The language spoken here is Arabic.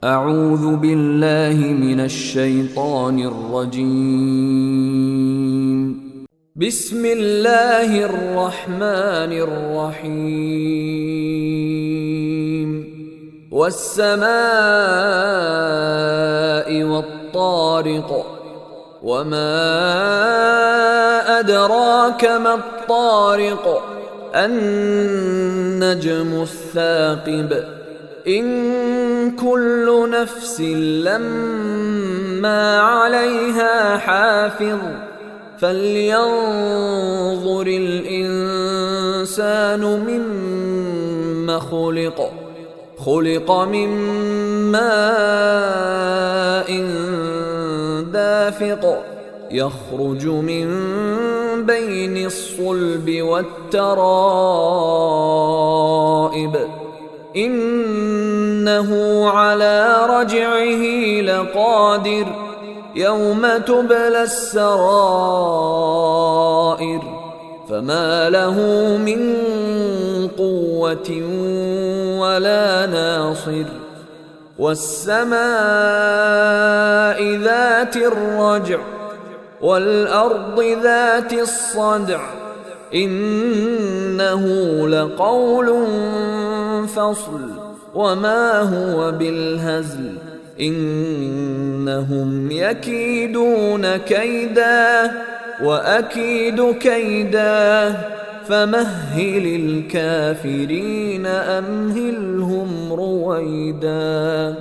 أعوذ بالله من الشيطان الرجيم. بسم الله الرحمن الرحيم. والسماء والطارق، وما أدراك ما الطارق، النجم الثاقب، إن كل نفس لما عليها حافظ، فلينظر الإنسان مما خلق. خلق من ماء دافق، يخرج من بين الصلب والترائب، إنه على رجعه لقادر، يوم تبلى السرائر، فما له من قوة ولا ناصر. والسماء ذات الرجع، والأرض ذات الصدع، إنه لقول فصل، وما هو بالهزل، إنهم يكيدون كيدا وأكيد كيدا، فمهل الكافرين أمهلهم رويدا.